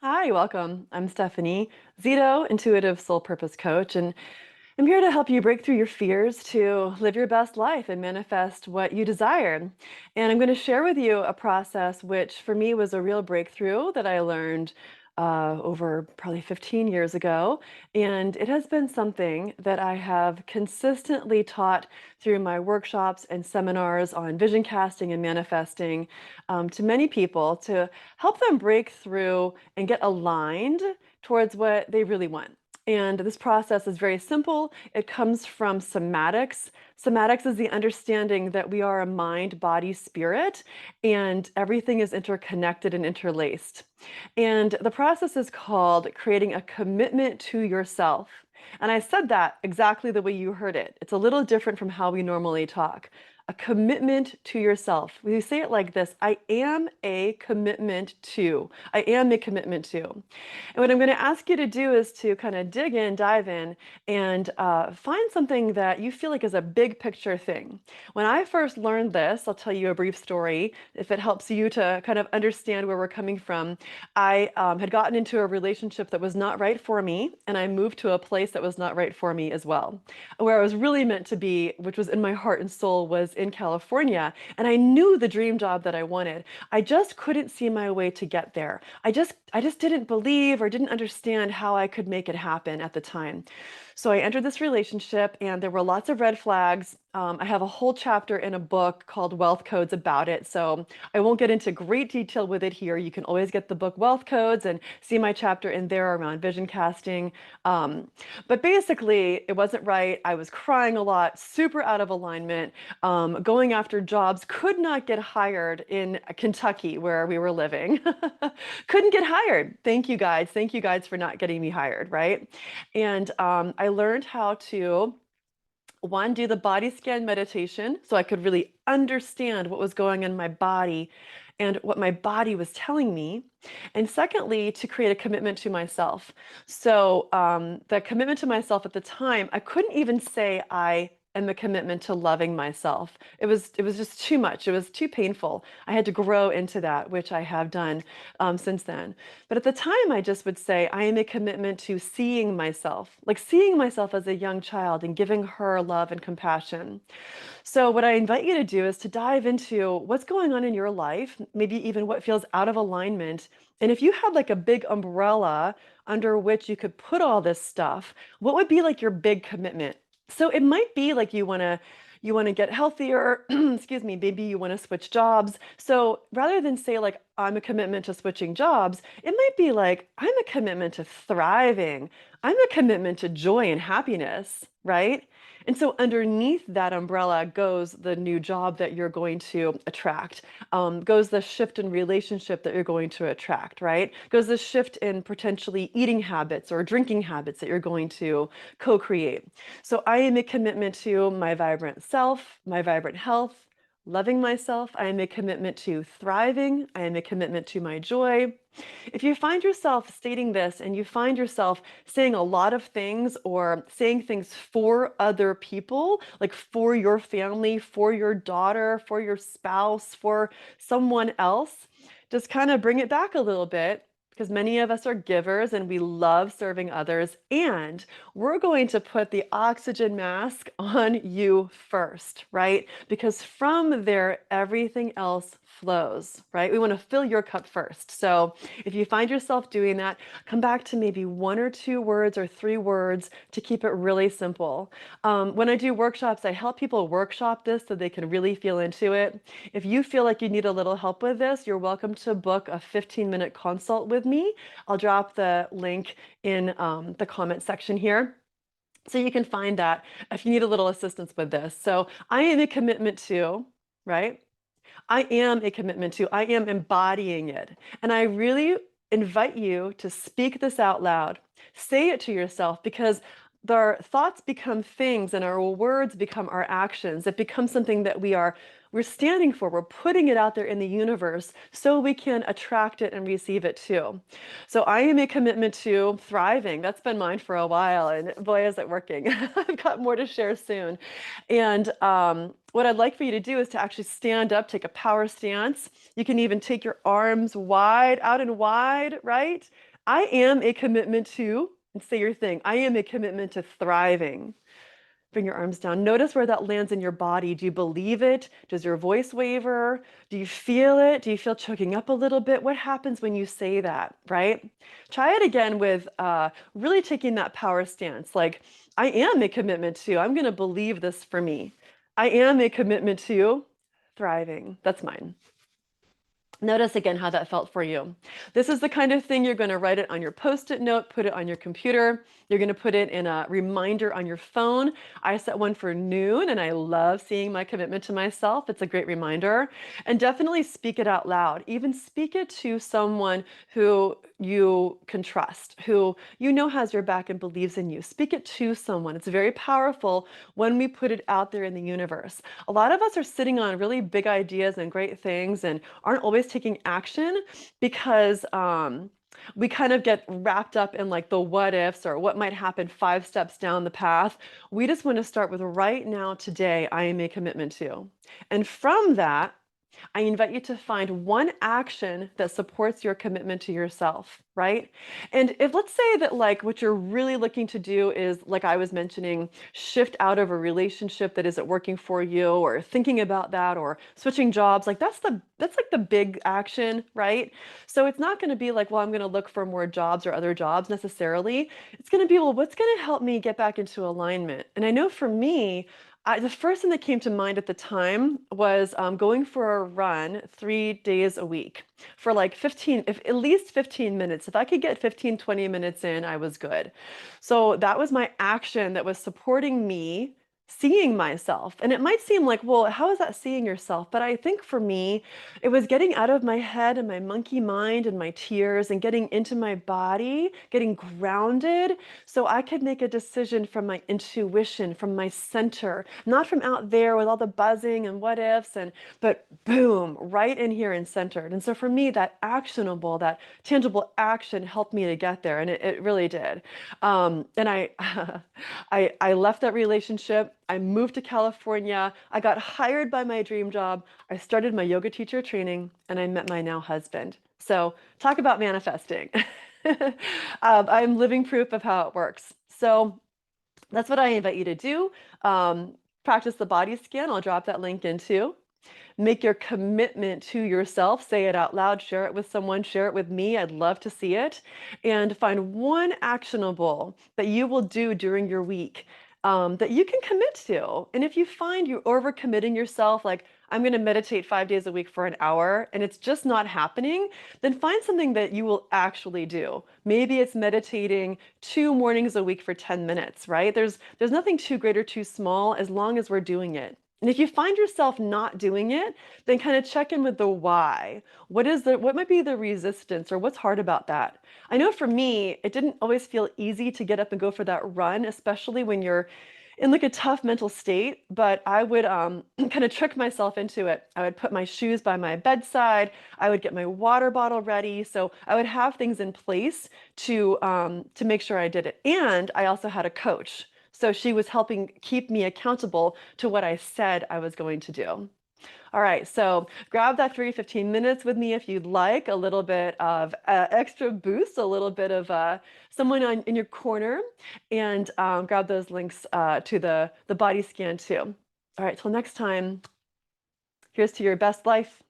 Hi, welcome. I'm Stephanie Zito, Intuitive Soul Purpose Coach, and I'm here to help you break through your fears to live your best life and manifest what you desire. And I'm going to share with you a process which, for me, was a real breakthrough that I learned over probably 15 years ago. And it has been something that I have consistently taught through my workshops and seminars on vision casting and manifesting to many people to help them break through and get aligned towards what they really want. And this process is very simple. It comes from somatics. Somatics is the understanding that we are a mind, body, spirit, and everything is interconnected and interlaced. And the process is called creating a commitment to yourself. And I said that exactly the way you heard it. It's a little different from how we normally talk. A commitment to yourself. We say it like this: I am a commitment to. I am a commitment to. And what I'm going to ask you to do is to kind of dig in, dive in, and find something that you feel like is a big picture thing. When I first learned this, I'll tell you a brief story if it helps you to kind of understand where we're coming from. I had gotten into a relationship that was not right for me, and I moved to a place that was not right for me as well. Where I was really meant to be, which was in my heart and soul, was in California. And I knew the dream job that I wanted. I just couldn't see my way to get there. I just didn't believe or didn't understand how I could make it happen at the time. So I entered this relationship and there were lots of red flags. I have a whole chapter in a book called Wealth Codes about it. So I won't get into great detail with it here. You can always get the book Wealth Codes and see my chapter in there around vision casting. But basically, it wasn't right. I was crying a lot, super out of alignment, going after jobs, could not get hired in Kentucky where we were living. Couldn't get hired. Thank you guys. Thank you guys for not getting me hired, right? And I learned how to one, do the body scan meditation so I could really understand what was going on in my body and what my body was telling me. And secondly, to create a commitment to myself. So the commitment to myself at the time, I couldn't even say I am a commitment to loving myself. It was just too much. It was too painful. I had to grow into that, which I have done since then. But at the time, I just would say, I am a commitment to seeing myself, like seeing myself as a young child and giving her love and compassion. So, what I invite you to do is to dive into what's going on in your life, maybe even what feels out of alignment. And if you had like a big umbrella under which you could put all this stuff, what would be like your big commitment? So it might be like you want to get healthier, excuse me, maybe you want to switch jobs. So rather than say like I'm a commitment to switching jobs, it might be like I'm a commitment to thriving. I'm a commitment to joy and happiness, right? And so underneath that umbrella goes the new job that you're going to attract, goes the shift in relationship that you're going to attract, right? Goes the shift in potentially eating habits or drinking habits that you're going to co-create. So I am a commitment to my vibrant self, my vibrant health, loving myself. I am a commitment to thriving. I am a commitment to my joy. If you find yourself stating this and you find yourself saying a lot of things or saying things for other people, like for your family, for your daughter, for your spouse, for someone else, just kind of bring it back a little bit because many of us are givers and we love serving others. And we're going to put the oxygen mask on you first, right? Because from there, everything else flows, right? We want to fill your cup first. So if you find yourself doing that, come back to maybe one or two words or three words to keep it really simple. When I do workshops, I help people workshop this so they can really feel into it. If you feel like you need a little help with this, you're welcome to book a 15-minute consult with me. I'll drop the link in the comment section here. So you can find that if you need a little assistance with this. So I am a commitment to, right? I am a commitment to, I am embodying it. And I really invite you to speak this out loud. Say it to yourself because our thoughts become things and our words become our actions. It becomes something that we're standing for. We're putting it out there in the universe so we can attract it and receive it too. So I am a commitment to thriving. That's been mine for a while, and boy, is it working. I've got more to share soon. And what I'd like for you to do is to actually stand up, take a power stance. You can even take your arms wide, out and wide, right? I am a commitment to, and say your thing, I am a commitment to thriving. Bring your arms down. Notice where that lands in your body. Do you believe it? Does your voice waver? Do you feel it? Do you feel choking up a little bit? What happens when you say that, right? Try it again with really taking that power stance. Like, I am a commitment to, I'm going to believe this for me. I am a commitment to thriving. That's mine. Notice again how that felt for you. This is the kind of thing you're going to write it on your post-it note, put it on your computer. You're going to put it in a reminder on your phone. I set one for noon and I love seeing my commitment to myself. It's a great reminder. And definitely speak it out loud. Even speak it to someone who you can trust, who you know has your back and believes in you. Speak it to someone. It's very powerful when we put it out there in the universe. A lot of us are sitting on really big ideas and great things and aren't always taking action because we kind of get wrapped up in like the what ifs or what might happen 5 steps down the path. We just want to start with right now, today, I am a commitment to. And from that, I invite you to find one action that supports your commitment to yourself, right? And if let's say that like what you're really looking to do is, like I was mentioning, shift out of a relationship that isn't working for you, or thinking about that, or switching jobs, like that's like the big action, right? So it's not going to be like, well, I'm going to look for more jobs or other jobs necessarily. It's going to be, well, what's going to help me get back into alignment? And I know for me, the first thing that came to mind at the time was going for a run 3 days a week for like 15, if at least 15 minutes. If I could get 15, 20 minutes in, I was good. So that was my action that was supporting me seeing myself. And it might seem like, well, how is that seeing yourself? But I think for me, it was getting out of my head and my monkey mind and my tears and getting into my body, getting grounded so I could make a decision from my intuition, from my center, not from out there with all the buzzing and what ifs, and but boom, right in here and centered. And so for me, that actionable, that tangible action helped me to get there, and it really did. And I, I left that relationship. I moved to California. I got hired by my dream job. I started my yoga teacher training, and I met my now husband. So talk about manifesting. I'm living proof of how it works. So that's what I invite you to do. Practice the body scan. I'll drop that link in too. Make your commitment to yourself. Say it out loud. Share it with someone. Share it with me. I'd love to see it. And find one actionable that you will do during your week that you can commit to. And if you find you're overcommitting yourself, like I'm going to meditate 5 days a week for an hour and it's just not happening, then find something that you will actually do. Maybe it's meditating 2 mornings a week for 10 minutes, right? There's nothing too great or too small as long as we're doing it. And if you find yourself not doing it, then kind of check in with the why. What might be the resistance or what's hard about that? I know for me, it didn't always feel easy to get up and go for that run, especially when you're in like a tough mental state, but I would kind of trick myself into it. I would put my shoes by my bedside. I would get my water bottle ready. So I would have things in place to make sure I did it. And I also had a coach. So she was helping keep me accountable to what I said I was going to do. All right, so grab that 3 to 15 minutes with me if you'd like, a little bit of extra boost, a little bit of someone in your corner, and grab those links to the body scan too. All right, till next time, here's to your best life.